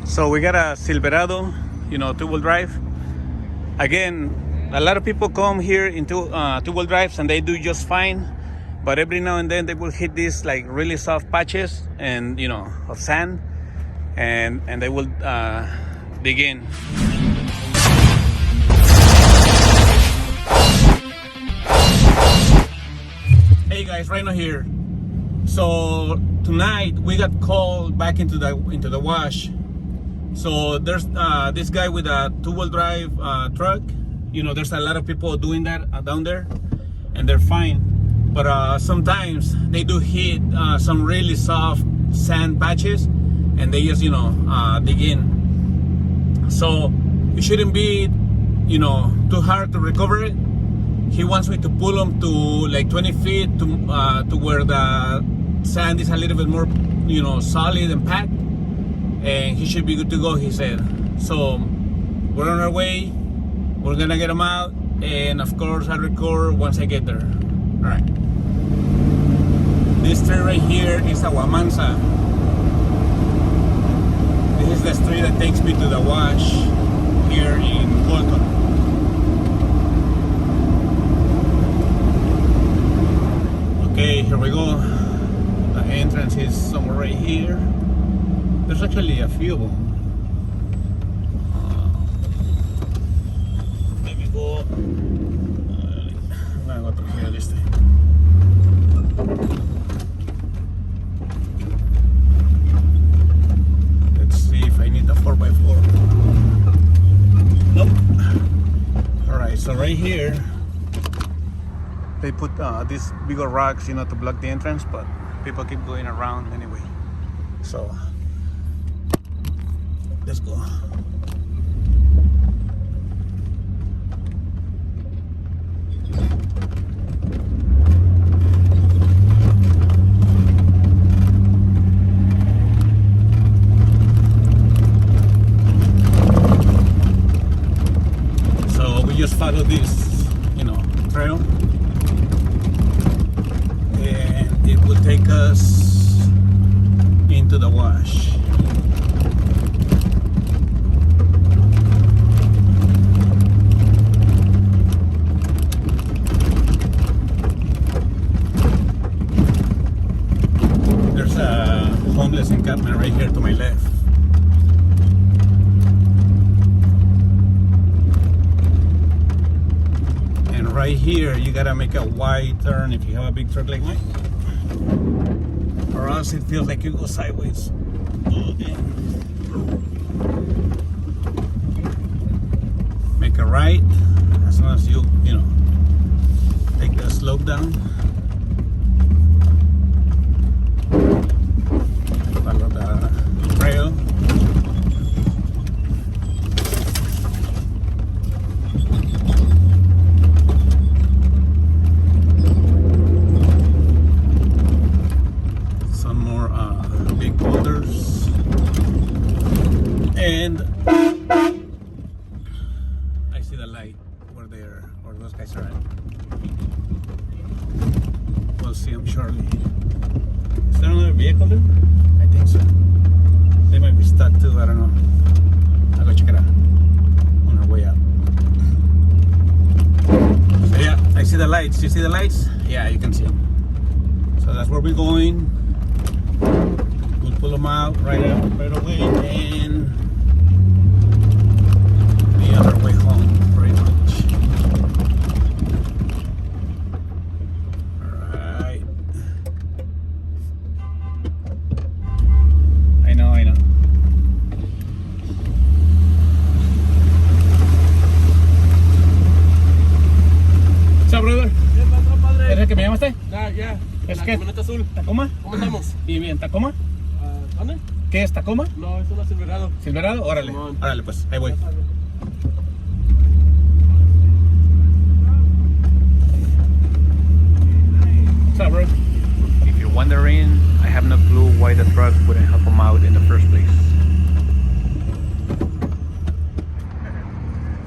So we got a Silverado, two-wheel drive. Again, a lot of people come here into two-wheel drives and they do just fine. But every now and then they will hit these like really soft patches and of sand, and they will begin. Hey guys, Rhino here. So tonight we got called back into the wash. So there's this guy with a two-wheel drive truck. There's a lot of people doing that down there, and they're fine. But sometimes they do hit some really soft sand patches, and they just dig in. So it shouldn't be too hard to recover it. He wants me to pull him to like 20 feet to where the sand is a little bit more solid and packed, and he should be good to go, he said. So we're on our way. We're gonna get him out, and of course I'll record once I get there. All right. This street right here is Aguamansa. This is the street that takes me to the wash here in Bolton. Okay, here we go. The entrance is somewhere right here. There's actually a few of them. Let me go. I'm gonna go through here this time. Let's see if I need the 4x4. Nope. Alright, so right here they put these bigger rocks, to block the entrance, but people keep going around anyway. So let's go. So we just follow this, trail. It will take us into the wash. There's a homeless encampment right here to my left. And right here you gotta make a wide turn if you have a big truck like mine, or else it feels like you go sideways. Okay. Make a right as soon as you take the slope down. Follow the trail. And I see the light where those guys are at. We'll see them shortly. Is there another vehicle there? I think so. They might be stuck too, I don't know. I'll go check it out on our way out. So yeah, I see the lights. You see the lights? Yeah, you can see them. So that's where we're going. We'll pull them out right away, and the other way home, pretty much. Alright. I know. What's up, brother? ¿Qué pasó, padre? ¿Es el que me llamaste? Ya. ¿Es La qué? camioneta azul. ¿Tacoma? ¿Cómo estamos? Bien, ¿Tacoma? ¿Dónde? ¿Qué es Tacoma? No, es una Silverado. ¿Silverado? Órale. Simón. Órale, pues, ahí voy. What's up, bro? If you're wondering, I have no clue why the truck wouldn't help him out in the first place.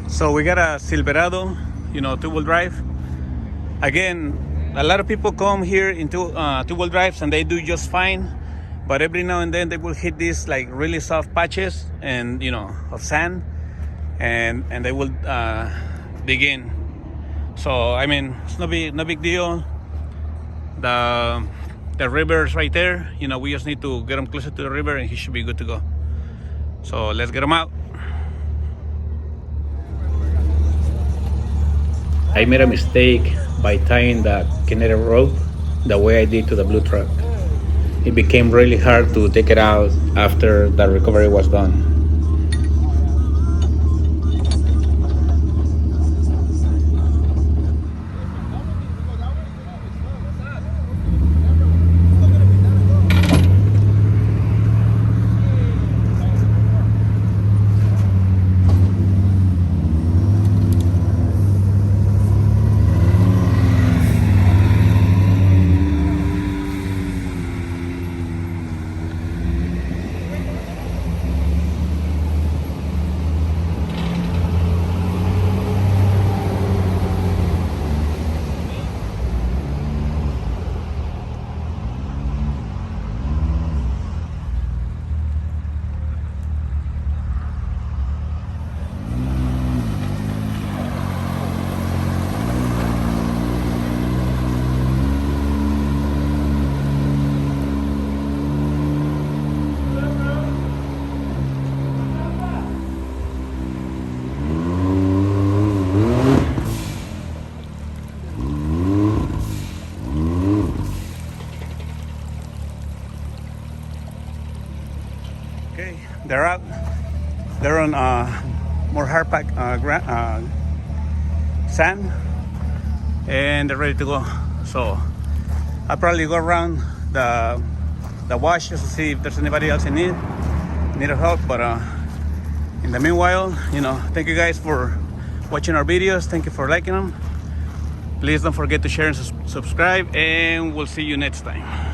So we got a Silverado, two-wheel drive. Again, a lot of people come here into two-wheel drives and they do just fine. but every now and then they will hit these like really soft patches and of sand, and they will begin. So I mean, it's no big deal. The river's right there. We just need to get him closer to the river and he should be good to go. So let's get him out. I made a mistake by tying the kinetic rope the way I did to the blue truck. It became really hard to take it out after the recovery was done. Okay, they're out. They're on more hard pack sand, and they're ready to go. So I'll probably go around the wash just to see if there's anybody else in need of help. But in the meanwhile, thank you guys for watching our videos. Thank you for liking them. Please don't forget to share and subscribe, and we'll see you next time.